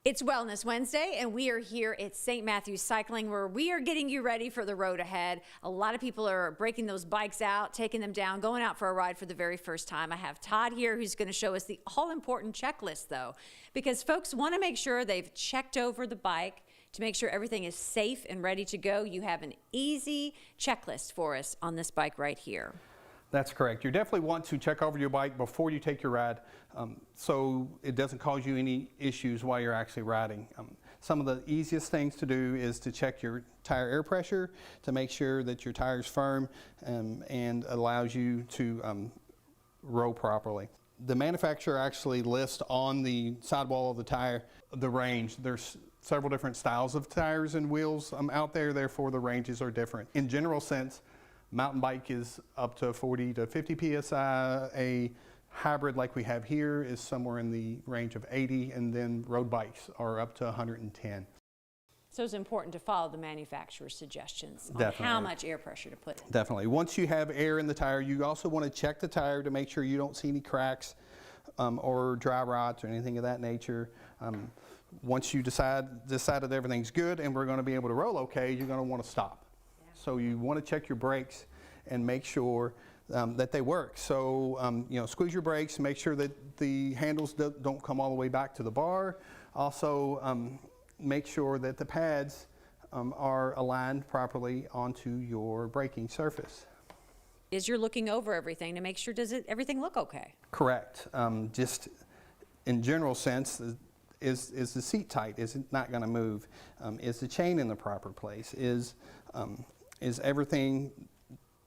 It's Wellness Wednesday, and we are here at St. Matthew's Cycling, where we are getting you ready for the road ahead. A lot of people are breaking those bikes out, taking them down, going out for a ride for the very first time. I have Todd here who's going to show us the all-important checklist, though, because folks want to make sure they've checked over the bike to make sure everything is safe and ready to go. You have an easy checklist for us on this bike right here. That's correct. You definitely want to check over your bike before you take your ride so it doesn't cause you any issues while you're actually riding. Some of the easiest things to do is to check your tire air pressure to make sure that your tire is firm and allows you to row properly. The manufacturer actually lists on the sidewall of the tire the range. There's several different styles of tires and wheels out there, therefore the ranges are different. In general sense, mountain bike is up to 40 to 50 psi. A hybrid like we have here is somewhere in the range of 80, and then road bikes are up to 110. So it's important to follow the manufacturer's suggestions on Definitely. How much air pressure to put in. Definitely. Once you have air in the tire, you also want to check the tire to make sure you don't see any cracks or dry rots or anything of that nature. Once you decided everything's good and we're going to be able to roll okay, you're going to want to stop. So you want to check your brakes and make sure that they work. So you know, squeeze your brakes, make sure that the handles don't come all the way back to the bar. Also make sure that the pads are aligned properly onto your braking surface. Is you're looking over everything to make sure everything look okay? Correct. Just in general sense, is the seat tight? Is it not going to move? Is the chain in the proper place? Is everything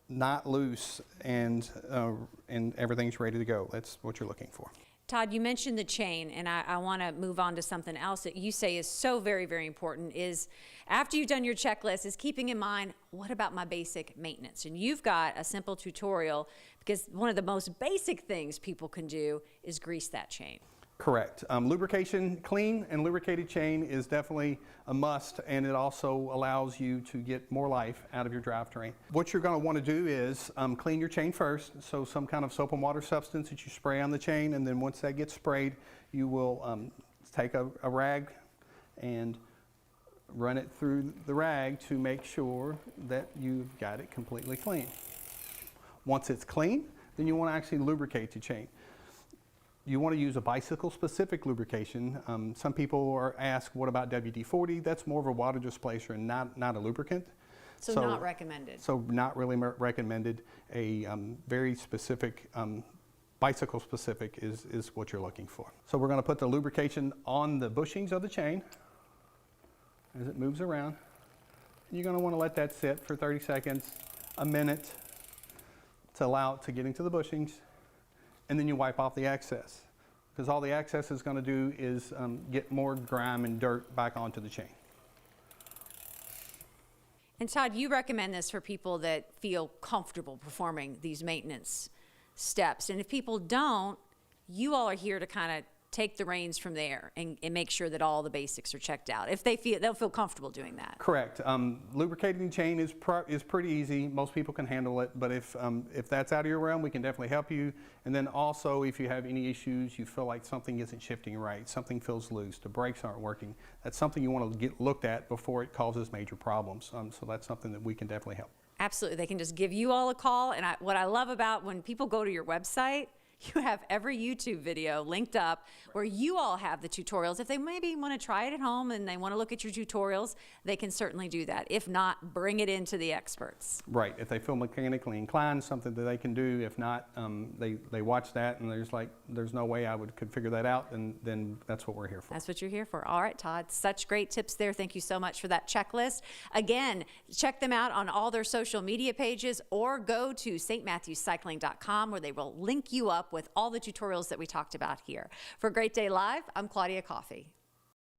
not loose and everything's ready to go? That's what you're looking for. Todd, you mentioned the chain, and I want to move on to something else that you say is so very, very important, is after you've done your checklist, is keeping in mind, what about my basic maintenance? And you've got a simple tutorial, because one of the most basic things people can do is grease that chain. Correct. Lubrication, clean and lubricated chain is definitely a must, and it also allows you to get more life out of your drivetrain. What you're going to want to do is clean your chain first, so some kind of soap and water substance that you spray on the chain, and then once that gets sprayed, you will take a rag and run it through the rag to make sure that you've got it completely clean. Once it's clean, then you want to actually lubricate the chain. You want to use a bicycle-specific lubrication. Some people are asked, what about WD-40? That's more of a water displacer and not a lubricant. So not recommended. So not really recommended. A very specific, bicycle-specific is what you're looking for. So we're going to put the lubrication on the bushings of the chain as it moves around. You're going to want to let that sit for 30 seconds, a minute, to allow it to get into the bushings. And then you wipe off the excess, because all the excess is going to do is get more grime and dirt back onto the chain. And Todd, you recommend this for people that feel comfortable performing these maintenance steps. And if people don't, you all are here to kind of take the reins from there and make sure that all the basics are checked out. If they'll feel comfortable doing that. Correct. Lubricating the chain is pretty easy. Most people can handle it, but if that's out of your realm, we can definitely help you. And then also, if you have any issues, you feel like something isn't shifting right, something feels loose, the brakes aren't working, that's something you want to get looked at before it causes major problems. So that's something that we can definitely help. Absolutely. They can just give you all a call. And what I love about when people go to your website, you have every YouTube video linked up where you all have the tutorials. If they maybe want to try it at home and they want to look at your tutorials, they can certainly do that. If not, bring it into the experts. Right. If they feel mechanically inclined, something that they can do. If not, they watch that and there's no way I could figure that out, and then that's what we're here for. That's what you're here for. All right, Todd. Such great tips there. Thank you so much for that checklist. Again, check them out on all their social media pages, or go to stmatthewscycling.com, where they will link you up with all the tutorials that we talked about here. For Great Day Live, I'm Claudia Coffey.